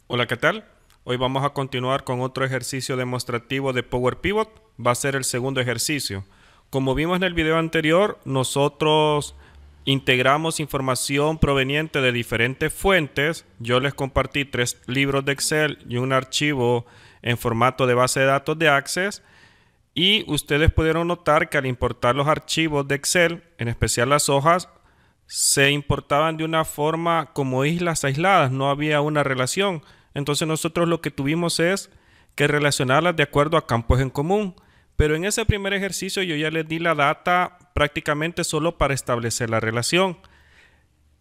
Hola, ¿qué tal? Hoy vamos a continuar con otro ejercicio demostrativo de Power Pivot. Va a ser el segundo ejercicio. Como vimos en el video anterior, nosotros integramos información proveniente de diferentes fuentes. Yo les compartí 3 libros de Excel y un archivo en formato de base de datos de Access. Y ustedes pudieron notar que al importar los archivos de Excel, en especial las hojas, se importaban de una forma como islas aisladas, no había una relación. Entonces nosotros lo que tuvimos es que relacionarlas de acuerdo a campos en común. Pero en ese primer ejercicio yo ya les di la data prácticamente solo para establecer la relación.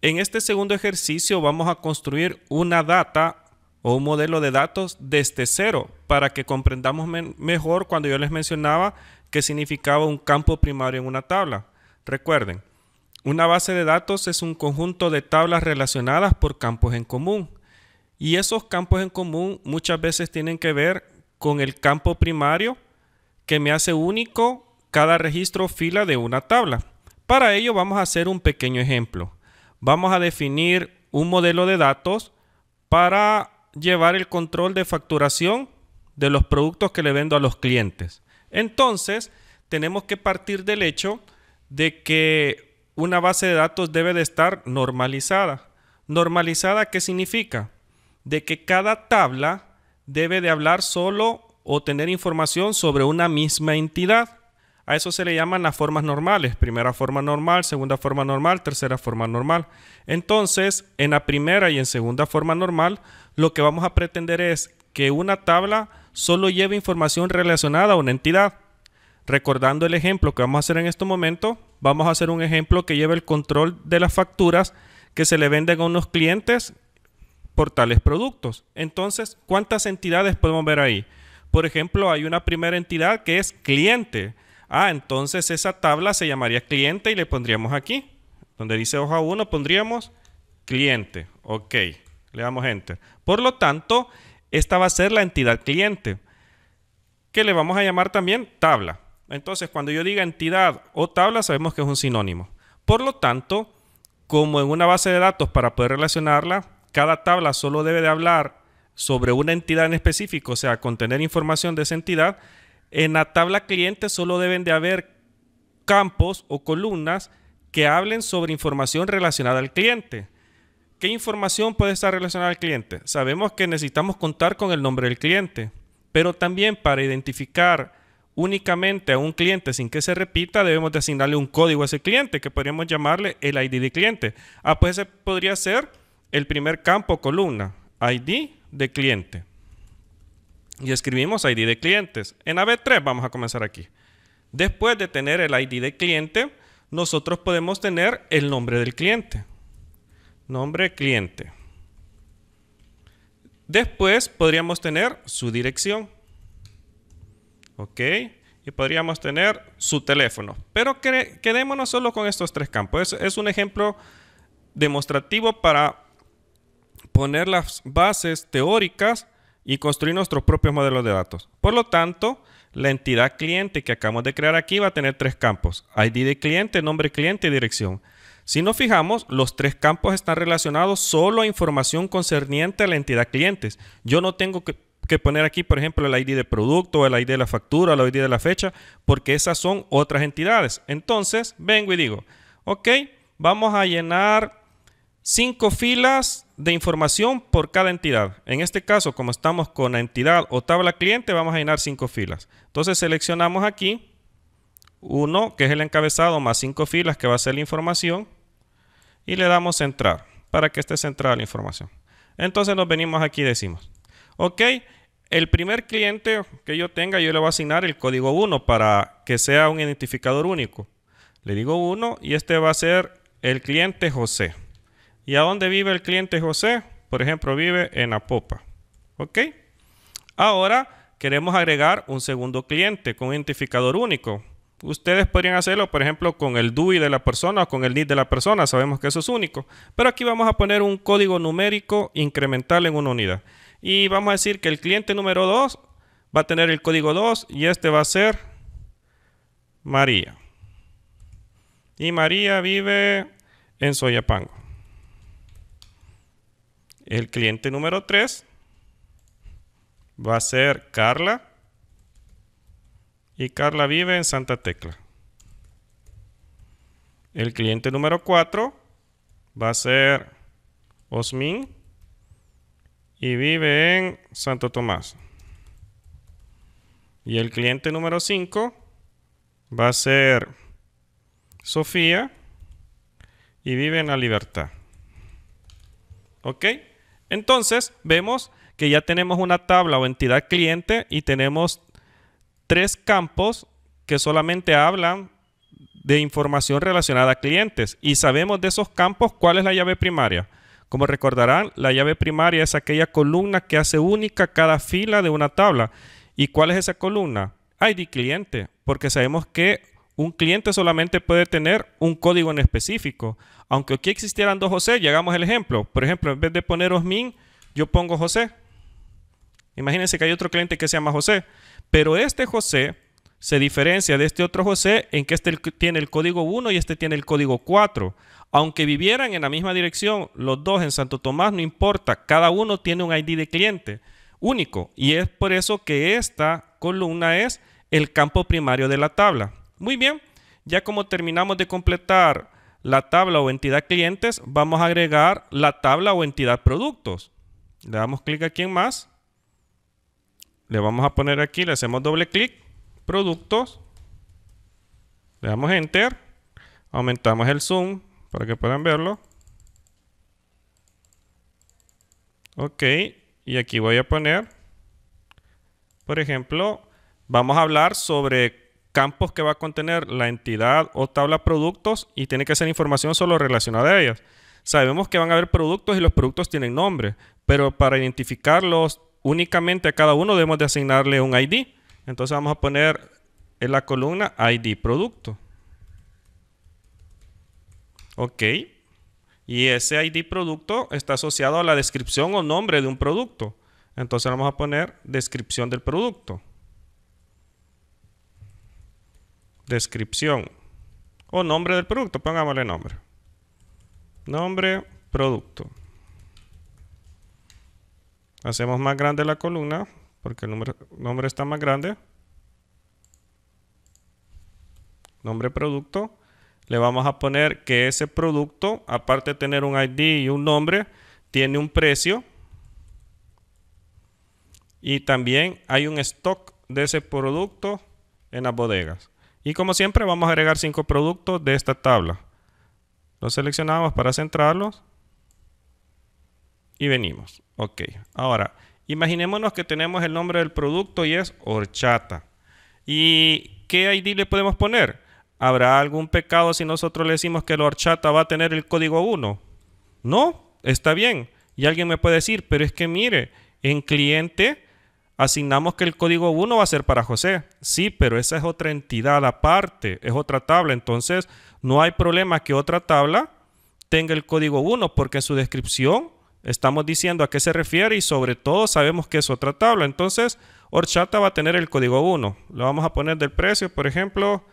En este segundo ejercicio vamos a construir una data o un modelo de datos desde cero para que comprendamos mejor cuando yo les mencionaba qué significaba un campo primario en una tabla. Recuerden, una base de datos es un conjunto de tablas relacionadas por campos en común. Y esos campos en común muchas veces tienen que ver con el campo primario que me hace único cada registro o fila de una tabla. Para ello vamos a hacer un pequeño ejemplo. Vamos a definir un modelo de datos para llevar el control de facturación de los productos que le vendo a los clientes. Entonces, tenemos que partir del hecho de que una base de datos debe de estar normalizada. ¿Normalizada qué significa? De que cada tabla debe de hablar solo o tener información sobre una misma entidad. A eso se le llaman las formas normales. Primera forma normal, segunda forma normal, tercera forma normal. Entonces, en la primera y en segunda forma normal, lo que vamos a pretender es que una tabla solo lleve información relacionada a una entidad. Recordando el ejemplo que vamos a hacer en este momento, vamos a hacer un ejemplo que lleve el control de las facturas que se le venden a unos clientes por tales productos. Entonces, ¿cuántas entidades podemos ver ahí? Por ejemplo, hay una primera entidad que es cliente. Entonces esa tabla se llamaría cliente y le pondríamos aquí. Donde dice hoja 1 pondríamos cliente. Ok, le damos enter. Por lo tanto, esta va a ser la entidad cliente, que le vamos a llamar también tabla. Entonces, cuando yo diga entidad o tabla, sabemos que es un sinónimo. Por lo tanto, como en una base de datos para poder relacionarla, cada tabla solo debe de hablar sobre una entidad en específico, o sea, contener información de esa entidad. En la tabla cliente solo deben de haber campos o columnas que hablen sobre información relacionada al cliente. ¿Qué información puede estar relacionada al cliente? Sabemos que necesitamos contar con el nombre del cliente, pero también para identificar únicamente a un cliente sin que se repita, debemos de asignarle un código a ese cliente, que podríamos llamarle el ID de cliente. Pues ese podría ser el primer campo o columna, ID de cliente. Y escribimos ID de clientes. En AB3 vamos a comenzar aquí. Después de tener el ID de cliente, nosotros podemos tener el nombre del cliente. Nombre cliente. Después podríamos tener su dirección. Ok. Y podríamos tener su teléfono. Pero quedémonos solo con estos 3 campos. Es un ejemplo demostrativo para poner las bases teóricas y construir nuestros propios modelos de datos. Por lo tanto, la entidad cliente que acabamos de crear aquí va a tener 3 campos: ID de cliente, nombre cliente y dirección. Si nos fijamos, los 3 campos están relacionados solo a información concerniente a la entidad clientes. Yo no tengo que poner aquí, por ejemplo, el ID de producto, el ID de la factura, el ID de la fecha, porque esas son otras entidades. Entonces, vengo y digo, ok, vamos a llenar 5 filas de información por cada entidad. En este caso, como estamos con la entidad o tabla cliente, vamos a llenar 5 filas. Entonces seleccionamos aquí 1, que es el encabezado, más 5 filas, que va a ser la información, y le damos centrar para que esté centrada la información. Entonces nos venimos aquí y decimos, ok, el primer cliente que yo tenga, yo le voy a asignar el código 1 para que sea un identificador único. Le digo 1 y este va a ser el cliente José. ¿Y a dónde vive el cliente José? Por ejemplo, vive en Apopa. ¿Ok? Ahora queremos agregar un segundo cliente con un identificador único. Ustedes podrían hacerlo, por ejemplo, con el DUI de la persona o con el NID de la persona. Sabemos que eso es único. Pero aquí vamos a poner un código numérico incremental en una unidad. Y vamos a decir que el cliente número 2 va a tener el código 2 y este va a ser María. Y María vive en Soyapango. El cliente número 3 va a ser Carla. Y Carla vive en Santa Tecla. El cliente número 4 va a ser Osmin y vive en Santo Tomás. Y el cliente número 5 va a ser Sofía y vive en La Libertad. ¿Ok? Entonces vemos que ya tenemos una tabla o entidad cliente y tenemos 3 campos que solamente hablan de información relacionada a clientes. Y sabemos de esos campos cuál es la llave primaria. Como recordarán, la llave primaria es aquella columna que hace única cada fila de una tabla. ¿Y cuál es esa columna? ID cliente, porque sabemos que un cliente solamente puede tener un código en específico. Aunque aquí existieran 2 José, llegamos al ejemplo. Por ejemplo, en vez de poner Osmin, yo pongo José. Imagínense que hay otro cliente que se llama José. Pero este José se diferencia de este otro José en que este tiene el código 1 y este tiene el código 4. Aunque vivieran en la misma dirección, los dos en Santo Tomás, no importa. Cada uno tiene un ID de cliente único. Y es por eso que esta columna es el campo primario de la tabla. Muy bien, ya como terminamos de completar la tabla o entidad clientes, vamos a agregar la tabla o entidad productos. Le damos clic aquí en más. Le vamos a poner aquí, le hacemos doble clic, productos. Le damos enter. Aumentamos el zoom para que puedan verlo. Ok, y aquí voy a poner, por ejemplo, vamos a hablar sobre campos que va a contener la entidad o tabla productos y tiene que ser información solo relacionada a ellas. Sabemos que van a haber productos y los productos tienen nombre, pero para identificarlos únicamente a cada uno debemos de asignarle un ID. Entonces vamos a poner en la columna ID producto. Ok. Y ese ID producto está asociado a la descripción o nombre de un producto. Entonces vamos a poner descripción del producto. Descripción o nombre del producto, pongámosle nombre. Nombre, producto. Hacemos más grande la columna porque el nombre está más grande. Nombre, producto. Le vamos a poner que ese producto, aparte de tener un ID y un nombre, tiene un precio. Y también hay un stock de ese producto en las bodegas. Y como siempre vamos a agregar 5 productos de esta tabla. Los seleccionamos para centrarlos. Y venimos. Ok. Ahora, imaginémonos que tenemos el nombre del producto y es horchata. ¿Y qué ID le podemos poner? ¿Habrá algún pecado si nosotros le decimos que la horchata va a tener el código 1? No, está bien. Y alguien me puede decir, pero es que mire, en cliente asignamos que el código 1 va a ser para José. Sí, pero esa es otra entidad aparte, es otra tabla. Entonces, no hay problema que otra tabla tenga el código 1 porque en su descripción estamos diciendo a qué se refiere y sobre todo sabemos que es otra tabla. Entonces, horchata va a tener el código 1. Le vamos a poner del precio, por ejemplo,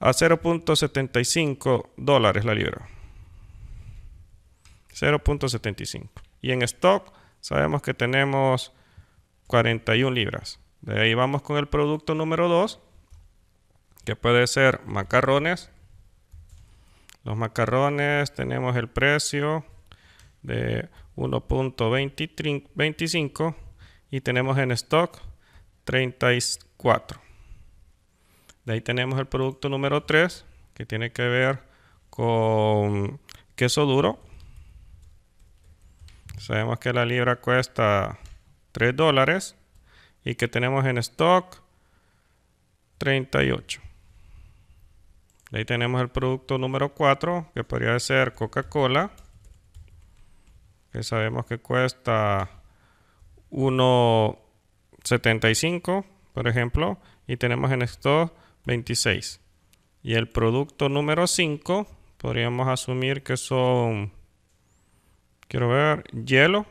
a $0.75 la libra. 0.75. Y en stock sabemos que tenemos 41 libras. De ahí vamos con el producto número 2, que puede ser macarrones. Los macarrones tenemos el precio de 1.25 y tenemos en stock 34. De ahí tenemos el producto número 3, que tiene que ver con queso duro. Sabemos que la libra cuesta $3 y que tenemos en stock 38. De ahí tenemos el producto número 4, que podría ser Coca-Cola, que sabemos que cuesta $1.75, por ejemplo, y tenemos en stock 26. Y el producto número 5 podríamos asumir que son, quiero ver, hielo.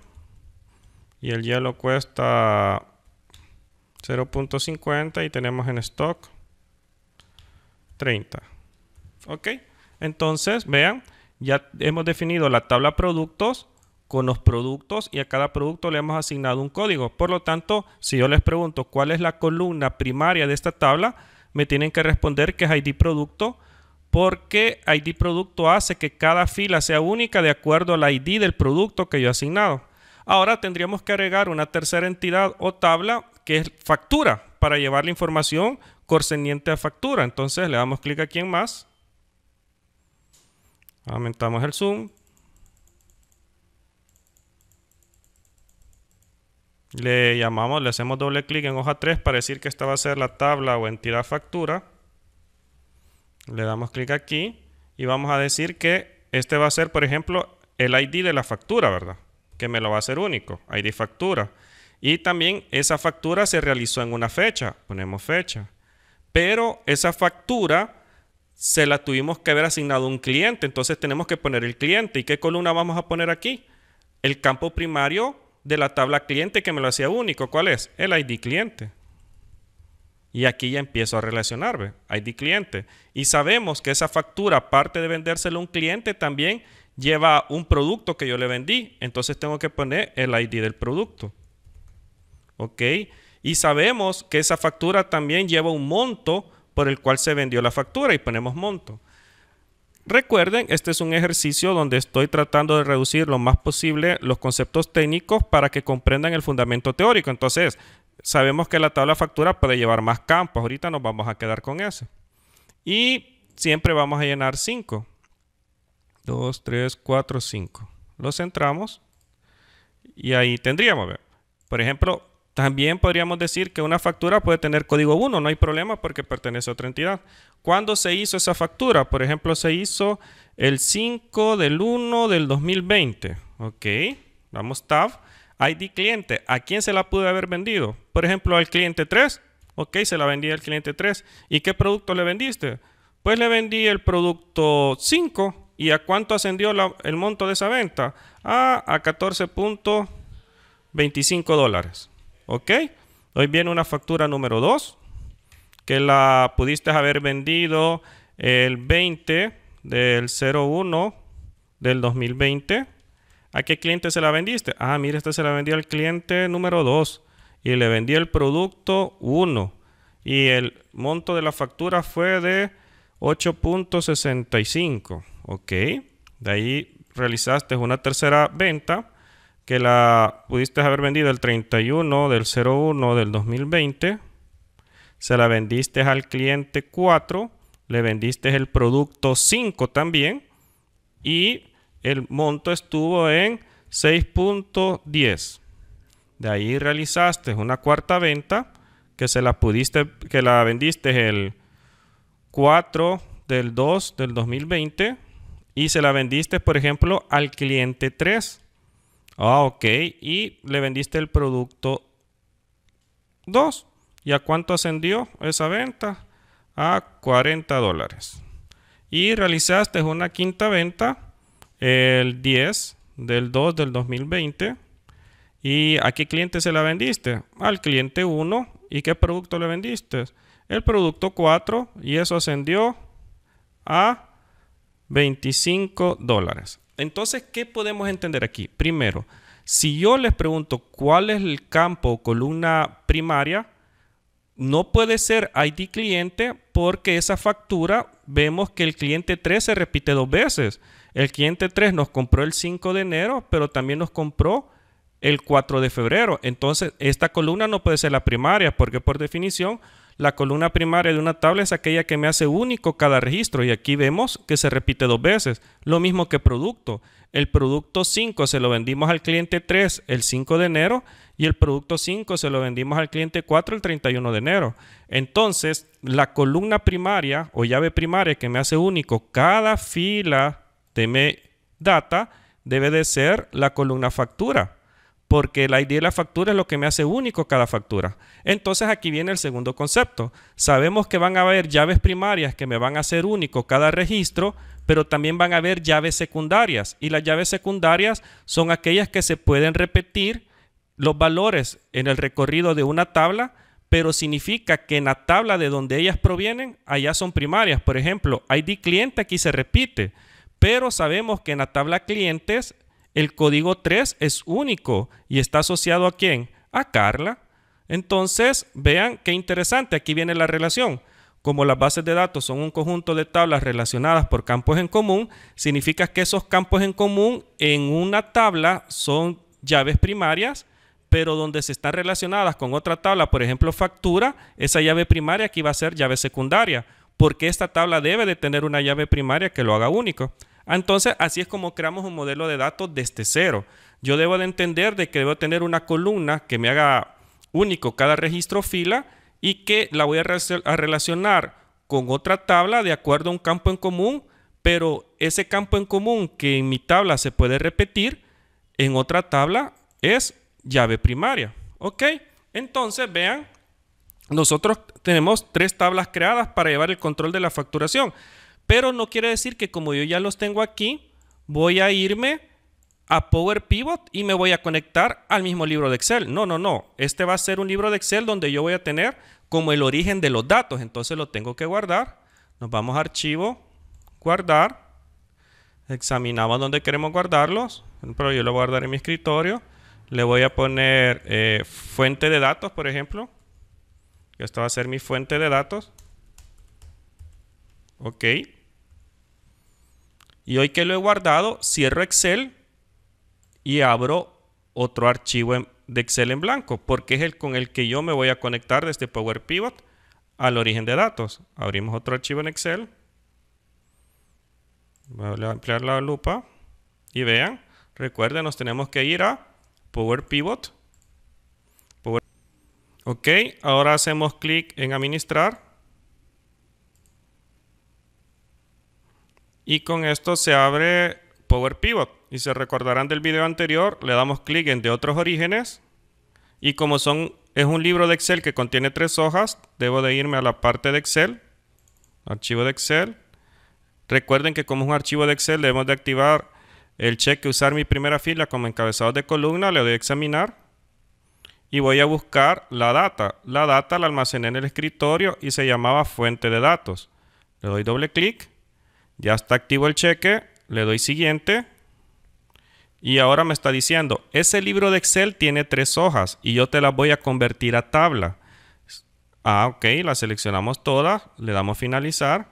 Y el hielo cuesta 0.50 y tenemos en stock 30. Ok, entonces vean, ya hemos definido la tabla productos con los productos y a cada producto le hemos asignado un código. Por lo tanto, si yo les pregunto cuál es la columna primaria de esta tabla, me tienen que responder que es ID producto, porque ID producto hace que cada fila sea única de acuerdo al ID del producto que yo he asignado. Ahora tendríamos que agregar una tercera entidad o tabla que es factura para llevar la información concerniente a factura. Entonces le damos clic aquí en más. Aumentamos el zoom. Le hacemos doble clic en hoja 3 para decir que esta va a ser la tabla o entidad factura. Le damos clic aquí y vamos a decir que este va a ser, por ejemplo, el ID de la factura, ¿verdad? Que me lo va a hacer único, ID factura. Y también esa factura se realizó en una fecha, ponemos fecha. Pero esa factura se la tuvimos que haber asignado a un cliente, entonces tenemos que poner el cliente. ¿Y qué columna vamos a poner aquí? El campo primario de la tabla cliente que me lo hacía único. ¿Cuál es? El ID cliente. Y aquí ya empiezo a relacionar, ¿ve? ID cliente. Y sabemos que esa factura, aparte de vendérselo a un cliente, también lleva un producto que yo le vendí. Entonces tengo que poner el ID del producto. ¿Ok? Y sabemos que esa factura también lleva un monto por el cual se vendió la factura y ponemos monto. Recuerden, este es un ejercicio donde estoy tratando de reducir lo más posible los conceptos técnicos para que comprendan el fundamento teórico. Entonces, sabemos que la tabla factura puede llevar más campos. Ahorita nos vamos a quedar con eso. Y siempre vamos a llenar 5. 2, 3, 4, 5. Lo centramos y ahí tendríamos. Por ejemplo, también podríamos decir que una factura puede tener código 1. No hay problema porque pertenece a otra entidad. ¿Cuándo se hizo esa factura? Por ejemplo, se hizo el 5/1 del 2020. Ok. Damos tab. ID cliente. ¿A quién se la pude haber vendido? Por ejemplo, al cliente 3. Ok, se la vendí al cliente 3. ¿Y qué producto le vendiste? Pues le vendí el producto 5. ¿Y a cuánto ascendió el monto de esa venta? A $14.25. Ok. Hoy viene una factura número 2. Que la pudiste haber vendido el 20 del 01 del 2020. ¿A qué cliente se la vendiste? Ah, mira, esta se la vendí al cliente número 2 y le vendí el producto 1 y el monto de la factura fue de 8.65. Ok, de ahí realizaste una tercera venta que la pudiste haber vendido el 31 del 01 del 2020. Se la vendiste al cliente 4, le vendiste el producto 5 también y el monto estuvo en 6.10. De ahí realizaste una cuarta venta que la vendiste el 4 del 2 del 2020 y se la vendiste, por ejemplo, al cliente 3. Ah, ok. Y le vendiste el producto 2. ¿Y a cuánto ascendió esa venta? A $40. Y realizaste una quinta venta el 10 del 2 del 2020. ¿Y a qué cliente se la vendiste? Al cliente 1. ¿Y qué producto le vendiste? El producto 4. Y eso ascendió a $25. Entonces, ¿qué podemos entender aquí? Primero, si yo les pregunto cuál es el campo o columna primaria, no puede ser ID cliente porque esa factura vemos que el cliente 3 se repite 2 veces. El cliente 3 nos compró el 5 de enero, pero también nos compró el 4 de febrero. Entonces, esta columna no puede ser la primaria porque por definición la columna primaria de una tabla es aquella que me hace único cada registro. Y aquí vemos que se repite 2 veces. Lo mismo que producto. El producto 5 se lo vendimos al cliente 3 el 5 de enero y el producto 5 se lo vendimos al cliente 4 el 31 de enero. Entonces, la columna primaria o llave primaria que me hace único cada fila de data debe de ser la columna factura. Porque el ID de la factura es lo que me hace único cada factura. Entonces aquí viene el segundo concepto. Sabemos que van a haber llaves primarias que me van a hacer único cada registro, pero también van a haber llaves secundarias. Y las llaves secundarias son aquellas que se pueden repetir los valores en el recorrido de una tabla, pero significa que en la tabla de donde ellas provienen, allá son primarias. Por ejemplo, ID cliente aquí se repite, pero sabemos que en la tabla clientes el código 3 es único y está asociado ¿a quién? A Carla. Entonces, vean qué interesante, aquí viene la relación. Como las bases de datos son un conjunto de tablas relacionadas por campos en común, significa que esos campos en común en una tabla son llaves primarias, pero donde se están relacionadas con otra tabla, por ejemplo factura, esa llave primaria aquí va a ser llave secundaria, porque esta tabla debe de tener una llave primaria que lo haga único. Entonces, así es como creamos un modelo de datos desde cero. Yo debo de entender de que debo tener una columna que me haga único cada registro fila y que la voy a relacionar con otra tabla de acuerdo a un campo en común, pero ese campo en común que en mi tabla se puede repetir, en otra tabla es llave primaria. ¿Ok? Entonces, vean, nosotros tenemos 3 tablas creadas para llevar el control de la facturación, pero no quiere decir que como yo ya los tengo aquí, voy a irme a Power Pivot y me voy a conectar al mismo libro de Excel. No, no, no. Este va a ser un libro de Excel donde yo voy a tener como el origen de los datos. Entonces lo tengo que guardar. Nos vamos a Archivo, Guardar. Examinamos dónde queremos guardarlos. Pero yo lo voy a guardar en mi escritorio. Le voy a poner fuente de datos, por ejemplo. Esta va a ser mi fuente de datos. Ok. Y hoy que lo he guardado, cierro Excel y abro otro archivo de Excel en blanco, porque es el con el que yo me voy a conectar desde Power Pivot al origen de datos. Abrimos otro archivo en Excel. Voy a ampliar la lupa y vean, recuerden, nos tenemos que ir a Power Pivot. Ok, ahora hacemos clic en administrar. Y con esto se abre Power Pivot. Y se recordarán del video anterior, le damos clic en de otros orígenes. Y como es un libro de Excel que contiene 3 hojas, debo de irme a la parte de Excel. Archivo de Excel. Recuerden que como es un archivo de Excel, debemos de activar el cheque usar mi primera fila como encabezado de columna. Le doy a examinar. Y voy a buscar la data. La data la almacené en el escritorio y se llamaba fuente de datos. Le doy doble clic. Ya está activo el cheque. Le doy siguiente. Y ahora me está diciendo, ese libro de Excel tiene 3 hojas y yo te las voy a convertir a tabla. Ok, la seleccionamos todas, le damos finalizar.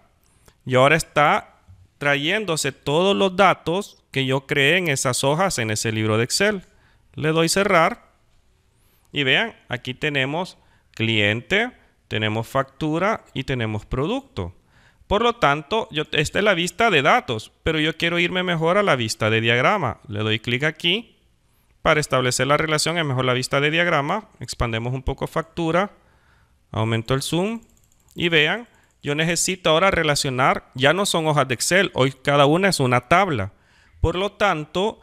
Y ahora está trayéndose todos los datos que yo creé en esas hojas en ese libro de Excel. Le doy cerrar. Y vean, aquí tenemos cliente, tenemos factura y tenemos producto. Por lo tanto, esta es la vista de datos, pero yo quiero irme mejor a la vista de diagrama. Le doy clic aquí. Para establecer la relación es mejor la vista de diagrama. Expandemos un poco factura. Aumento el zoom. Y vean, yo necesito ahora relacionar, ya no son hojas de Excel, hoy cada una es una tabla. Por lo tanto,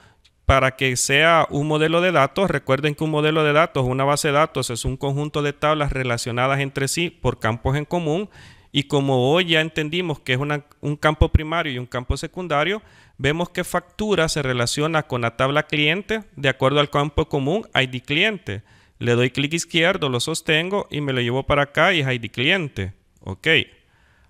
para que sea un modelo de datos, recuerden que un modelo de datos, una base de datos, es un conjunto de tablas relacionadas entre sí por campos en común. Y como hoy ya entendimos que es un campo primario y un campo secundario, vemos que factura se relaciona con la tabla cliente de acuerdo al campo común ID cliente. Le doy clic izquierdo, lo sostengo y me lo llevo para acá y es ID cliente. Ok.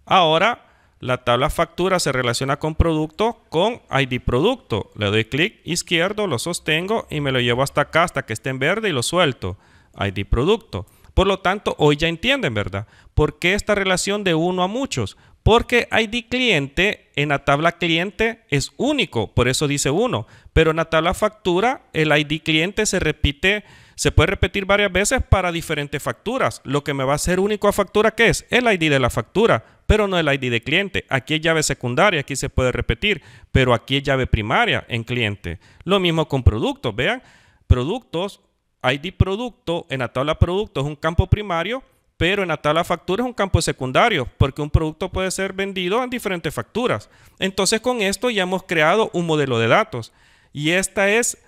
Ahora la tabla factura se relaciona con producto con ID producto. Le doy clic izquierdo, lo sostengo y me lo llevo hasta acá, hasta que esté en verde y lo suelto. ID producto. Por lo tanto, hoy ya entienden, ¿verdad? ¿Por qué esta relación de uno a muchos? Porque ID cliente en la tabla cliente es único, por eso dice 1. Pero en la tabla factura, el ID cliente se puede repetir varias veces para diferentes facturas. Lo que me va a hacer único a factura, ¿qué es? El ID de la factura, pero no el ID de cliente. Aquí es llave secundaria, aquí se puede repetir, pero aquí es llave primaria en cliente. Lo mismo con productos, vean, productos. ID producto, en la tabla producto es un campo primario, pero en la tabla factura es un campo secundario, porque un producto puede ser vendido en diferentes facturas. Entonces con esto ya hemos creado un modelo de datos. Y esta es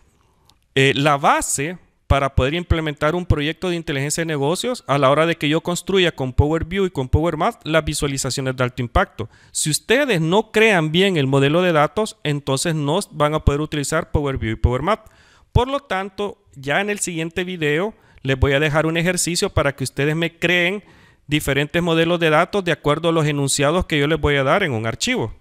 la base para poder implementar un proyecto de inteligencia de negocios a la hora de que yo construya con Power BI y con Power Math las visualizaciones de alto impacto. Si ustedes no crean bien el modelo de datos, entonces no van a poder utilizar Power BI y Power Math. Por lo tanto, ya en el siguiente video les voy a dejar un ejercicio para que ustedes me creen diferentes modelos de datos de acuerdo a los enunciados que yo les voy a dar en un archivo.